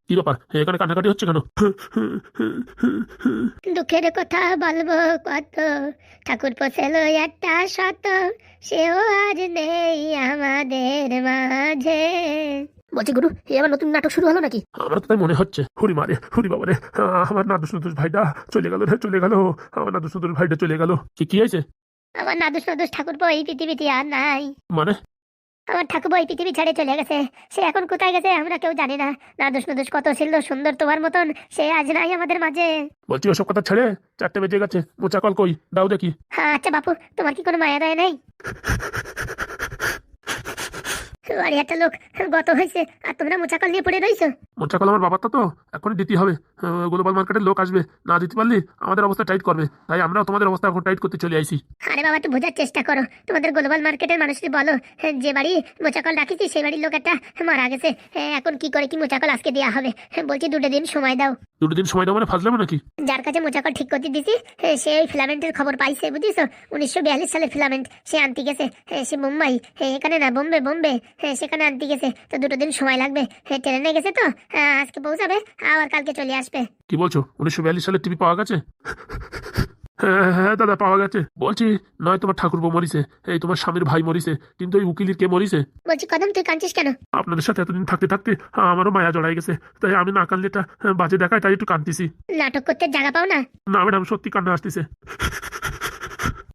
কি ব্যাপার, এখানে কান্নাকাটি হচ্ছে কেন? দুঃখের কথা বলবো কত, ঠাকুরপো ছিল একটা শত, সেও আজ নেই আমাদের মাঝে। বলছি গুরু, এ আবার নতুন নাটক শুরু হলো নাকি? আমার তো তাই মনে হচ্ছে। হুড়ি মারে, হুড়ি বাবা রে, আমার নাদুস নদুস ভাইটা চলে গেল রে, চলে গেল। আমার নাদুস নদুস ভাইটা চলে গেল। কি হয়েছে? আমার নাদুস নাদুস ঠাকুরপো এই পৃথিবীতে আর নাই। মানে? আমার ঠাকুরপো এই পৃথিবী ছেড়ে চলে গেছে। সে এখন কোথায় গেছে আমরা কেউ জানি না। নাদুস নাদুস কত ছিল সুন্দর তোমার মতন, সে আজ নাই আমাদের মাঝে। বলছি ওসব কথা ছেড়ে, 4টে বেজে গেছে, মোচা কল কই দাও দেখি। হ্যাঁ আচ্ছা বাপু, তোমার কি কোনো মায়া দয়া নেই? বাড়ি একটা লোক গত হয়েছে আর তোমরা মোচাকল নিয়ে পড়ে রইছো। মোচা কল আমার বাবারটা তো এখনই দিতে হবে। গ্লোবাল মার্কেটের লোক আসবে, না দিতে পারলে আমাদের অবস্থা টাইট করবে, তাই আমরাও তোমাদের অবস্থা এখন টাইট করতে চলে আইছি। আরে বাবা, একটু বোঝার চেষ্টা করো। তোমাদের গ্লোবাল মার্কেটের মানুষকে বলো, যে বাড়ি মোচাকল রাখিছি সেই বাড়ির লোক একটা মারা গেছে। এখন কি করে কি মোচাকল আজকে দেওয়া হবে? বলছি 2 দিন সময় দাও। 2 দিন সময় দাও মানে ফাজলামো নাকি? যার কাছে মোচাকল ঠিক করতে দিছি সে ওই ফিলামেন্টের খবর পাইছে, বুঝিস? 1942 সালে ফিলামেন্ট সে আনতে গেছে। সে মুম্বাই, এখানে না বোম্বে, সেখানে আনতে গেছে। তো 2 দিন সময় লাগবে। ট্রেনে গেছে তো, আজকে পৌঁছাবে আবার কালকে চলে আসবে। কি বলছো, 1942 সালের টিভি পাওয়া গেছে? হ্যাঁ হ্যাঁ দাদা, পাওয়া গেছে। বলছি নয় তোমার ঠাকুরপো মরিছে, এই তোমার স্বামীর ভাই মরিছে, কিন্তু ওই উকিলের কে মরিছে? বলছি কদম, তুই কাঁদছিস কেন? আপনাদের সাথে এতদিন থাকতে থাকতে আমারও মায়া জড়াই গেছে, তাই আমি না কানলে এটা বাজে দেখায়, তাই একটু কাঁদতেছি। নাটক করতে জায়গা পাও না? না ম্যাডাম, সত্যি কান্না আসতেছে।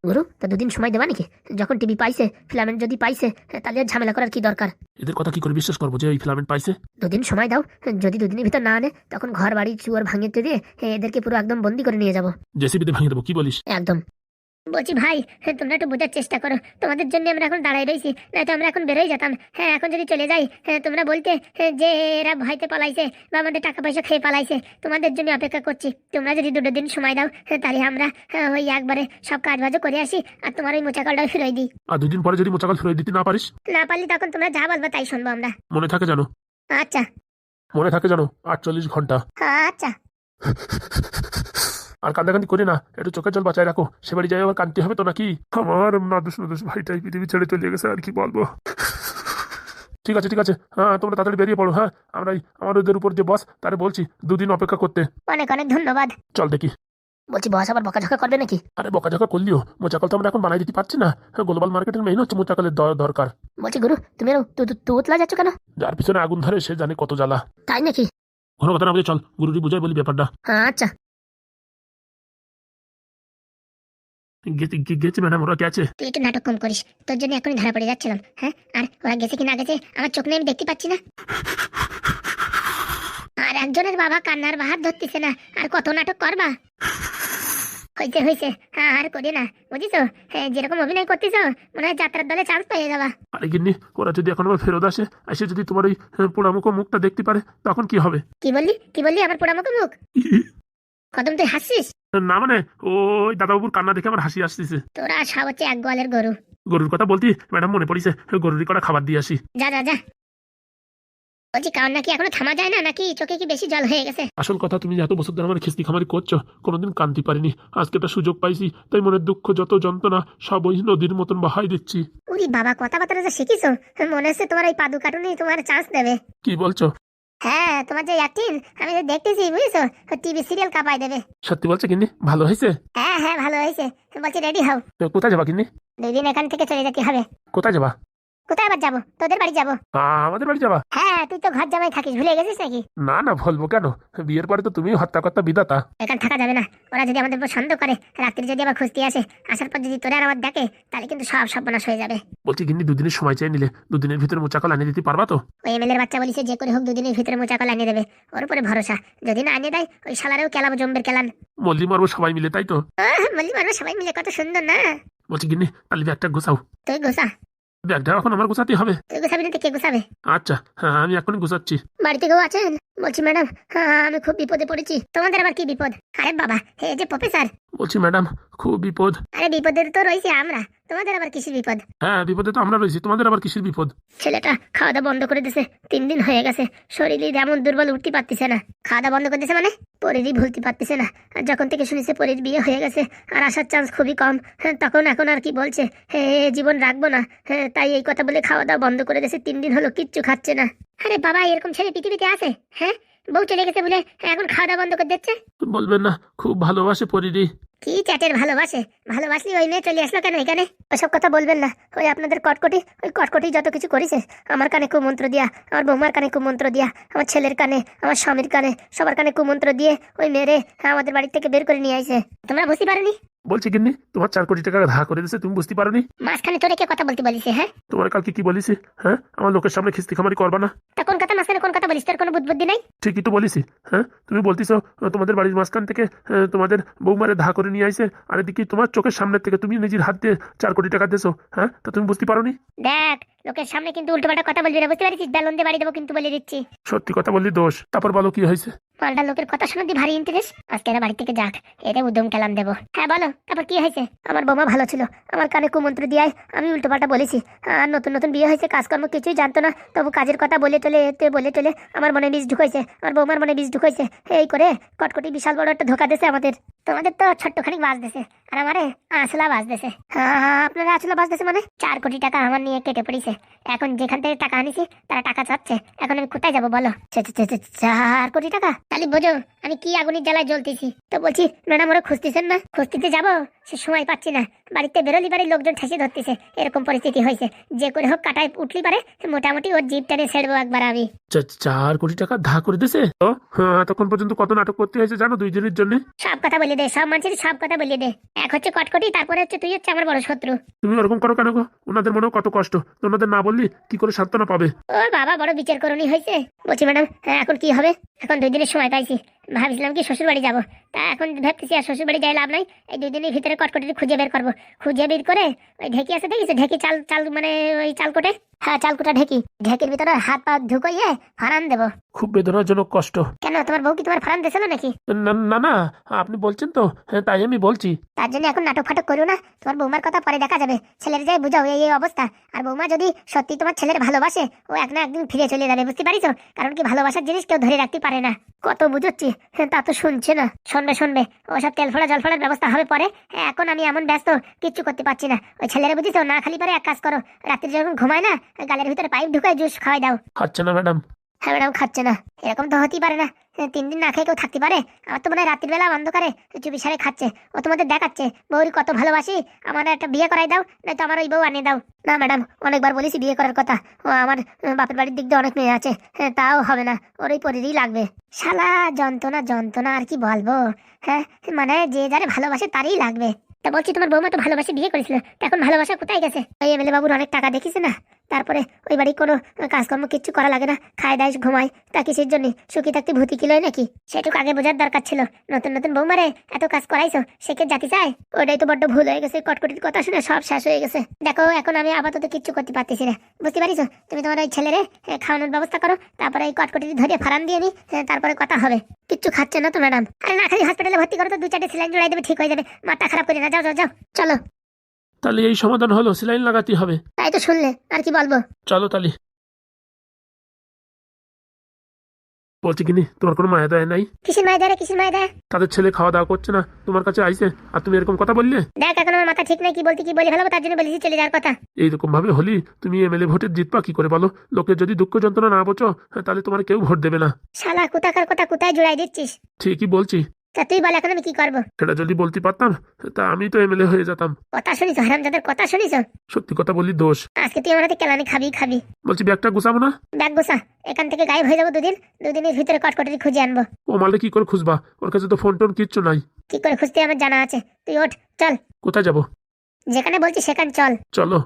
গুরু, তা 2 দিন সময় দেবা নাকি? যখন টিভি পাইছে, ফিলামেন্ট যদি পাইছে, তাহলে আর ঝামেলা করার কি দরকার? এদের কথা কি করে বিশ্বাস করবো যে ওই ফিলামেন্ট পাইছে? 2 দিন সময় দাও, যদি 2 দিনের ভিতর না আনে তখন ঘর বাড়ি চুয়ার ভাঙিয়ে দিয়ে এদেরকে পুরো একদম বন্দি করে নিয়ে যাবো। জেসিবিতে ভাঙিয়ে দেবো, কি বলিস? একদম। বলছি ভাই, তোমরা একটু বোঝার চেষ্টা করো। তোমাদের জন্য আমরা এখন দাঁড়াই রয়েছি, নয়তো আমরা এখন বেরোই যেতাম। এখন যদি চলে যাই, তোমরা বলতে যে এরা ভয়তে পালাইছে বা আমাদের টাকা পয়সা খেয়ে পালাইছে। তোমাদের জন্য অপেক্ষা করছি। তোমরা যদি 2 দিন সময় দাও, তাহলে আমরা ওই একবারে সব কাজ বাজও করে আসি আর তোমার ওই মোচাকলটাও ফিরিয়ে দিই। আর 2 দিন পরে যদি মোচাকল ফেরত দিতে না পারিস? না পারলে তখন তোমরা যা বলবে তাই শুনবো আমরা। মনে থাকে জানো? আচ্ছা। মনে থাকে জানো, 48 ঘন্টা। আচ্ছা। আর কান্দাকান্দি করে না, একটু চোখের জল বাঁচায় রাখো। সে বাড়ি যাই আবার কাঁদতে হবে তো নাকি? আমার নাদুস নদুস ভাইটাই পৃথিবী ছেড়ে চলে গেছে, আর কি বলবো। ঠিক আছে ঠিক আছে, হ্যাঁ তোমরা তাড়াতাড়ি বেরিয়ে পড়ো। হ্যাঁ আমাদের উপর যে বস, তারে বলছি 2 দিন অপেক্ষা করতে। অনেক অনেক ধন্যবাদ। চল দেখি। বলছি বস আবার বকাঝকা করবে নাকি? আরে বকাঝকা করলিও মোচাকল তো আমরা এখন বানাই দিতে পারছি না। গ্লোবাল মার্কেটের মেইন হচ্ছে মোচাকলের দরকার। বলছি গুরু, তুমি তুতলা যাচ্ছ কেন? যার পিছনে আগুন ধরে সে জানে কত জ্বালা। তাই নাকি? কোনো কথা না বলে চল, গুরুজি বুঝাই বলি ব্যাপারটা। আচ্ছা। গেছে ম্যাডাম, ওরা গেছে। তুই একটু নাটক কম করিস, তোর জন্য এখনই ধরা পড়ে যাচ্ছিলাম। আর ওরা গেছে কি না গেছে আমার চোখ নিয়ে আমি দেখতে পাচ্ছি না। আর একজনের বাবা কান্নার বাহার ধরতেছে না, আর কত নাটক করবা? হয়েছে আর করি না, বুঝিস? যেরকম অভিনয় করতেছ মনে হয় যাত্রার দলে চান্স পেয়ে যাবা। আরে গিন্নি, ওরা যদি এখন আবার ফেরত এসে যদি তোমার ওই পোড়ামুখো মুখটা দেখতে পারে তখন কি হবে? কি বললি আমার পোড়ামুখো মুখ? কদম তুই হাসছিস? না মানে ওই দাদাবাবুর কান্না দেখে আমার হাসি আসতেছে। তোরা সব হচ্ছে এক গোয়ালের গরু। গরুর কথা বলতি ম্যাডাম, মনে পড়িছে, গরুরই করা খাবার দিয়ে আসি। যা। বলছি কারণ নাকি এখনো থামা যায় না, নাকি চোখে কি বেশি জল হয়ে গেছে? আসল কথা, তুমি এত বছর ধরে আমার খিস্তি খামারি করছো, কোনোদিন কান্তি পারিনি। আজকে একটা সুযোগ পাইছি, তাই মনের দুঃখ যত যন্ত্রণা সব ওই নদীর মতন বাহাই দিচ্ছি। উরি বাবা, কথাবার্তা যা শিখিছো, মনে হচ্ছে তোমার এই পাদু কাটুনি তোমার চান্স দেবে। কি বলছো? হ্যাঁ, তোমার যে অ্যাক্টিং আমি যে দেখতেছি, বুঝছো? টিভি সিরিয়াল কাঁপাই দেবে। সত্যি বলছো গিন্নি? ভালো হয়েছে? হ্যাঁ ভালো হয়েছে। বলছি রেডি হও। কোথায় যাবা গিন্নি? 2 দিন এখান থেকে চলে যেতে হবে। কোথায় যাবা? কোথায় আবার যাবো? তোদের বাড়ি যাবো। আমাদের বাড়ি যাবা? হ্যাঁ, তুই তো ঘর জামাই থাকিস, ভুলে গেছিস নাকি? না বলবো কেন, বিয়ের পরে তো তুমি হত্যাকর্তা বিধাতা। এখানে থাকা যাবে না। ওরা যদি আমাদের উপর সন্দেহ করে, রাত্রি যদি আবার খুঁজতে আসে, আসার পর যদি তোরা আর আমার দেখে, তাহলে কিন্তু সব সর্বনাশ হয়ে যাবে। বলছি গিন্নি, 2 দিনের সময় চেয়ে নিলে 2 দিনের ভিতরে মোচাকল আনিয়ে দিতে পারবা তো? ওই এমএলএর বাচ্চা বলিছে যে করে হোক 2 দিনের ভিতরে মোচাকল আনিয়ে দেবে। ওর উপরে ভরসা। যদি না আনিয়ে দেয়, ওই শালারেও কেলাবো জম্বের কেলান। মল্লি মারবো সবাই মিলে, তাই তো? বলি মারবো সবাই মিলে, কত সুন্দর না? বলছি গিন্নি তাহলে ব্যাগটা গুছাও। তুই গোসা। ব্যাগটা এখন আমার গুছাতেই হবে। তুই গোসাবি না তো কে গোসাবে? আচ্ছা হ্যাঁ আমি এখনই গুছাচ্ছি। বাড়িতে কেউ আছেন? বলছি ম্যাডাম, আমি খুব বিপদে পড়েছি। তোমাদের আবার কি বিপদ? আরে বাবা, এই যে প্রফেসর। বলছি ম্যাডাম খুব বিপদ। আরে বিপদে তো রয়েছে আমরা, তোমাদের আবার কিসের বিপদ? হ্যাঁ বিপদে তো আমরা রয়েছি, তোমাদের আবার কিসের বিপদ? ছেলেটা খাওয়া দাওয়া বন্ধ করে দিয়েছে, 3 দিন হয়ে গেছে। শরীরে এমন দুর্বল, উঠতে পারতেছে না। খাওয়া দাওয়া বন্ধ করে দিয়েছে মানে পরেরই ভুলতে পারতেছে না। আর যখন থেকে শুনেছে পরের বিয়ে হয়ে গেছে আর আসার চান্স খুবই কম, তখন এখন আর কি বলছে, জীবন রাখবো না। তাই এই কথা বলে খাওয়া দাওয়া বন্ধ করে দিয়েছে। 3 দিন হলো কিচ্ছু খাচ্ছে না। আরে বাবা, এরকম ছেলে পৃথিবীতে আছে? হ্যাঁ, বউ চলে গেছে বলে এখন খাওয়া দাওয়া বন্ধ করে দিচ্ছে? বলবেন না খুব ভালোবাসে পরিদি। কি চ্যাটের ভালোবাসে? ভালোবাসলি ওই মেয়ে চলে আসলো কেন এখানে? ওসব কথা বলবেন না। ওই আপনাদের কটকটি, ওই কটকটি যত কিছু করেছে আমার কানে কুমন্ত্র দিয়া, আমার বৌমার কানে কুমন্ত্র দিয়া, আমার ছেলের কানে, আমার স্বামীর কানে, সবার কানে কুমন্ত্র দিয়ে ওই মেয়েরে আমাদের বাড়ি থেকে বের করে নিয়ে আইছে। তোমরা বুঝতে পারোনি? বলছি গিন্নি তোমার 4 কোটি টাকা ধার করে দিয়েছে, তুমি বুঝতে পারোনি? মাঝখানে তোরে কে কথা বলতে বলিছে? হ্যাঁ, তোমার কালকে কি বলিছি? হ্যাঁ আমার লোকের সামনে খিস্তি খামারি করবা না। তা কোন কথা মাঝখানে কোন কথা বলিস? তোর কোনো বুদ্ধি নাই? ঠিকই তো বলিছি। হ্যাঁ তুমি বলতিছো তোমাদের বাড়ির মাঝখান থেকে তোমাদের বৌমারে ধা করে নিয়ে আইছে, আর এদিকে তোমার চোখের সামনের থেকে তুমি নিজের হাত দিয়ে 4 কোটি টাকা দিয়েছো। হ্যাঁ তা তুমি বুঝতে পারোনি? দেখ, লোকের সামনে কিন্তু উল্টোপাল্টা কথা বলবি না, বুঝতে পারছিস? বেলুন দিয়ে বাড়ি দেবো কিন্তু, বলে দিচ্ছি। সত্যি কথা বললি দোষ। তারপর বলো কি হয়েছে? পাল্টা লোকের কথা শুনে ভারী ইন্টারেস্ট। আজকে এরা বাড়ি থেকে যাক, এটা উদ্যম কেলাম দেবো। হ্যাঁ বলো, তারপর কি হয়েছে? আমার বৌমা ভালো ছিল, আমার কানে কুমন্ত্র দিয়ে আমি উল্টোপাল্টা বলেছি। আর নতুন নতুন বিয়ে হয়েছে, কাজকর্ম কিছুই জানতো না, তবু কাজের কথা বলে চলে এতে বলে চলে আমার মনে বীজ ঢুকাইছে, আমার বৌমার মনে বীজ ঢুকাইছে। এই করে কটকটি বিশাল বড় একটা ধোকা দিয়েছে আমাদের। তোমাদের তো ছোট্টখানি বাজ দিছে, আর আমারে আসলা বাজ দিছে। আপনারা আসলা বাজ দিছে মানে 4 কোটি টাকা আমার নিয়ে কেটে পড়িছে। এখন যেখান থেকে টাকা আনিছি তারা টাকা চাচ্ছে, এখন আমি কোথায় যাবো বলো? 4 কোটি টাকা, তাহলে বোঝো আমি কি আগুনের জ্বালায় জ্বলতেছি। তো বলছি ম্যাডাম, ওরা খুঁজতেছেন না? খুঁজতে যাবো, সে সময় পাচ্ছি না। বাড়িতে বেরোলি বাড়ির লোকজন ঠেসে ধরতেছে, এরকম পরিস্থিতি হয়েছে। যে করে হোক কাটায় উঠলি পারে, মোটামুটি ওর জিপ টেনে ছেড়বো একবার আমি। 4 কোটি টাকা ধার করে দিয়েছে তো? হ্যাঁ তখন পর্যন্ত কত নাটক করতে হয়েছে জানো 2 দিনের জন্য? সব কথা বলে দে, সব মানুষের সব কথা বলে দে। এক হচ্ছে কটকটি, তারপরে হচ্ছে তুই হচ্ছে আমার বড় শত্রু। তুমি ওরকম করো কেন গো? ওনাদের মনেও কত কষ্ট, তো ওনাদের না বললি কি করে সান্ত্বনা পাবে? ও বাবা, বড় বিচার করণী হয়েছে। বলছি ম্যাডাম, এখন কি হবে? এখন 2 দিনের সময় পাইছি, ভাবছিলাম কি শ্বশুর বাড়ি যাবো। তা এখন ভাবতেছি আর শ্বশুর বাড়ি যাই লাভ নাই। এই 2 দিনের ভিতরে কটকটি খুঁজে বের করবো। খুঁজে বের করে ওই ঢেকি আছে, দেখিস ঢেকি, চাল চাল মানে ওই চাল কোটে, হ্যাঁ চাল কোটা ঢেকি, ঢেকির ভিতরে হাত পা ঢুকাইয়ে ফারান দেবো। খুব বেদনাজনক কষ্ট। কেন, তোমার বউ কি তোমার ফারান দিয়েছিল নাকি? না না না, আপনি বলছেন তো, হ্যাঁ তাই আমি বলছি। তার জন্য এখন নাটক ফাটক করো না। তোমার বৌমার কথা পরে দেখা যাবে। ছেলের যাই বুঝাও এই এই অবস্থা। আর বৌমা যদি সত্যি তোমার ছেলের ভালোবাসে, ও এক না একদিন ফিরে চলে যাবে, বুঝতে পারিস? কারণ কি, ভালোবাসার জিনিস কেউ ধরে রাখতে পারে না। কত বুঝাচ্ছি, তা তো শুনছে না। শুনবে শুনবে, ওসব তেল ফোড়া জল ফোড়ার ব্যবস্থা হবে পরে। এখন আমি এমন ব্যস্ত, কিচ্ছু করতে পারছি না। ওই ছেলেরা বুঝিস না, খালি পারে এক কাজ করো, রাত্রি যখন ঘুমায় না, গালের ভিতরে পাইপ ঢুকায় জুস খাওয়াই দাও। আচ্ছা না ম্যাডাম? হ্যাঁ ম্যাডাম, খাচ্ছে না? এরকম তো হতেই পারে না। 3 দিন না খেয়ে কেউ থাকতে পারে? আমার তো মনে হয় রাত্রির বেলা অন্ধকারে চুপি সারে খাচ্ছে। ও তোমাদের দেখাচ্ছে বউরি কত ভালোবাসি, আমার একটা বিয়ে করাই দাও, নয়তো আমার ওই বউ আনিয়ে দাও। না ম্যাডাম, অনেকবার বলেছি বিয়ে করার কথা। ও আমার বাপের বাড়ির দিক দিয়ে অনেক মেয়ে আছে, তাও হবে না, ওর ওই পরিরই লাগবে। শালা যন্ত্রণা যন্ত্রণা, আর কি বলবো। হ্যাঁ, মানে যে যারে ভালোবাসে তারই লাগবে। তা বলছি, তোমার বৌমা তো ভালোবাসে বিয়ে করেছিল, এখন ভালোবাসা কোথায় গেছে? ওই এমএলএ বাবুর অনেক টাকা দেখিছে না, তারপরে ওই বাড়ি কোনো কাজকর্ম কিচ্ছু করা লাগে না, খায় দায় ঘুমায়। তা কিসের জন্য? সুখী থাকতে ভূতি কিলোয় নাকি? সেটুকু আগে বোঝার দরকার ছিল। নতুন নতুন বৌমারে এত কাজ করাইছো, সে কে জাতি চায়? ওটাই তো বড্ড ভুল হয়ে গেছে। কটকটির কথা শুনে সব শেষ হয়ে গেছে। দেখো, এখন আমি আপাতত কিচ্ছু করতে পারতেছি না, বুঝতে পারিস? তুমি তোমার ওই ছেলেরে খাওয়ানোর ব্যবস্থা করো, তারপরে এই কটকটি ধরে ফারান দিয়ে নি, তারপরে কথা হবে। কিচ্ছু খাচ্ছে না তো ম্যাডাম? আরে না, খালি হসপিটালে ভর্তি করো তো, 2-4টে সেলাইন জোড়াই দেবে, ঠিক হয়ে যাবে। মাথা খারাপ করে না, যাও যাও যাও, চলো। তাহলে এই সমাধান হলো? সেলাইন লাগাতে হবে? তাই তো শুনলে, আর কি বলবো। চলো তাহলে। বলছি কিনি তোমার কোনো মায়া দয়া নাই? কিসের মায় দেয় রে, কিসের মায় দেয়? তাদের ছেলে খাওয়া দাওয়া করছে না, তোমার কাছে আইছে, আর তুমি এরকম কথা বললে? দেখ, এখন আমার মাথা ঠিক নাই, কি বলতে কি বলে ফেলাবো, তার জন্য বলেছি চলে যাওয়ার কথা। এইরকম ভাবে হলি তুমি এমএলএ ভোটে জিতবা কি করে বলো? লোকের যদি দুঃখ যন্ত্রণা না বোঝো, তাহলে তোমার কেউ ভোট দেবে না। শালা কোথাকার কথা কোথায় জুড়াই দিচ্ছিস? ঠিকই বলছি। তা তুই বল, এখন আমি কি করবো? সেটা যদি বলতে পারতাম তা আমি তো এমএলএ হয়ে যেতাম। কথা শুনিস হারামজাদার, কথা শুনিস? সত্যি কথা বললি দোষ। আজকে তুই আমার হাতে কেলানি খাবি খাবি। বলছি ব্যাগটা গুছাবো না? ব্যাগ গোসা, এখান থেকে গায়েব হয়ে যাবো 2 দিন। 2 দিনের ভিতরে কটকটি খুঁজে আনবো। ও মালে কি করে খুঁজবা? ওর কাছে তো ফোন টোন কিচ্ছু নাই। কি করে খুঁজতে আমার জানা আছে। তুই ওঠ, চল। কোথায় যাবো? যেখানে বলছি সেখানে চল। চলো।